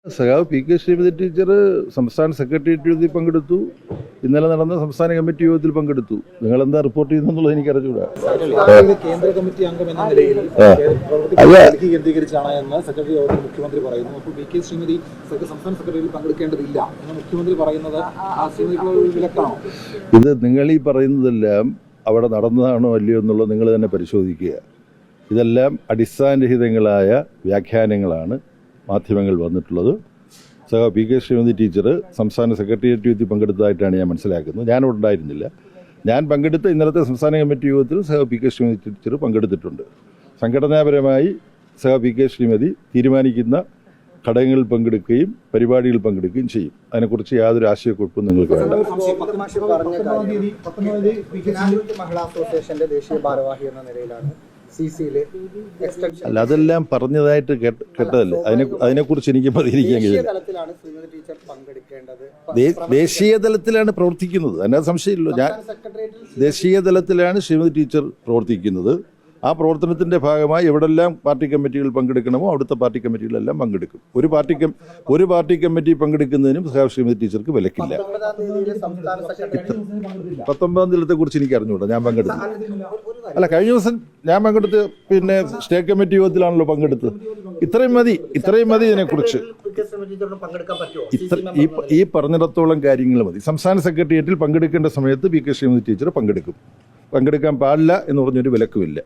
സഖാവ് P K Shrimati teacher സംസ്ഥാന secretariat യോഗത്തിൽ പങ്കെടുത്തു. ഇന്നലെ നടന്ന സംസ്ഥാന കമ്മിറ്റി യോഗത്തിൽ പങ്കെടുത്തു. നിങ്ങൾ എന്താ റിപ്പോർട്ട് ചെയ്യുന്നുള്ളത് എനിക്ക് അറിഞ്ഞൂടാ. കേന്ദ്ര കമ്മിറ്റി അംഗം എന്ന നിലയിൽ കേന്ദ്രീകരിച്ചാണ് എന്ന് സെക്രട്ടറി യോഗത്തിൽ മുഖ്യമന്ത്രി പറയുന്നു. അപ്പോൾ പി കെ ശ്രീമതി സംസ്ഥാന സെക്രട്ടറിയിൽ പങ്കെടുക്കേണ്ടതില്ല എന്ന് മുഖ്യമന്ത്രി പറയുന്നത് ആ ശ്രീമതിക്കുള്ള വിലക്കാണോ? ഇത് നിങ്ങൾ ഈ പറയുന്നതെല്ലാം അവിടെ നടന്നതാണോ അല്ലയോ എന്നുള്ളത് നിങ്ങൾ തന്നെ പരിശോധിക്കുക. ഇതെല്ലാം അടിസ്ഥാനരഹിതങ്ങളായ വ്യാഖ്യാനങ്ങളാണ് മാധ്യമങ്ങൾ വന്നിട്ടുള്ളത്. സഖാവ് പി കെ ശ്രീമതി ടീച്ചർ സംസ്ഥാന സെക്രട്ടേറിയറ്റ് യോഗത്തിൽ പങ്കെടുത്തതായിട്ടാണ് ഞാൻ മനസ്സിലാക്കുന്നത്. ഞാനിവിടെ ഉണ്ടായിരുന്നില്ല. ഞാൻ പങ്കെടുത്ത ഇന്നലത്തെ സംസ്ഥാന കമ്മിറ്റി യോഗത്തിൽ സഖാവ് പി കെ ശ്രീമതി ടീച്ചർ പങ്കെടുത്തിട്ടുണ്ട്. സംഘടനാപരമായി സഖാവ് പി കെ ശ്രീമതി തീരുമാനിക്കുന്ന ഘടകങ്ങളിൽ പങ്കെടുക്കുകയും പരിപാടികളിൽ പങ്കെടുക്കുകയും ചെയ്യും. അതിനെക്കുറിച്ച് യാതൊരു ആശയക്കുഴപ്പവും നിങ്ങൾക്ക് വേണ്ട. മഹിളാ അസോസിയേഷന്റെ ദേശീയ ഭാരവാഹി എന്ന നിലയിലാണ് അല്ല, അതെല്ലാം പറഞ്ഞതായിട്ട് കേട്ടതല്ലേ. അതിനെക്കുറിച്ച് എനിക്ക് പ്രതികരിക്കാൻ കഴിയില്ല. ദേശീയ തലത്തിലാണ് പ്രവർത്തിക്കുന്നത്, അതിനകത്ത് സംശയമില്ലല്ലോ. ഞാൻ ദേശീയ തലത്തിലാണ് ശ്രീമതി ടീച്ചർ പ്രവർത്തിക്കുന്നത്. ആ പ്രവർത്തനത്തിന്റെ ഭാഗമായി എവിടെല്ലാം പാർട്ടി കമ്മിറ്റികൾ പങ്കെടുക്കണമോ അവിടുത്തെ പാർട്ടി കമ്മിറ്റികളെല്ലാം പങ്കെടുക്കും. ഒരു പാർട്ടി കമ്മിറ്റി പങ്കെടുക്കുന്നതിനും ശ്രീമതി ടീച്ചർക്ക് വിലക്കില്ല. 19-ാം തീയതിയെ കുറിച്ച് എനിക്ക് അറിഞ്ഞുകൂടാ. ഞാൻ പങ്കെടുത്തു അല്ല, കഴിഞ്ഞ ദിവസം ഞാൻ പങ്കെടുത്ത് പിന്നെ സ്റ്റേറ്റ് കമ്മിറ്റി യോഗത്തിലാണല്ലോ പങ്കെടുത്തത്. ഇത്രയും മതി ഇതിനെക്കുറിച്ച്. ഈ പറഞ്ഞിടത്തോളം കാര്യങ്ങൾ മതി. സംസ്ഥാന സെക്രട്ടേറിയറ്റിൽ പങ്കെടുക്കേണ്ട സമയത്ത് പി കെ ശ്രീമതി ടീച്ചർ പങ്കെടുക്കാൻ പാടില്ല എന്ന് പറഞ്ഞൊരു വിലക്കുമില്ല.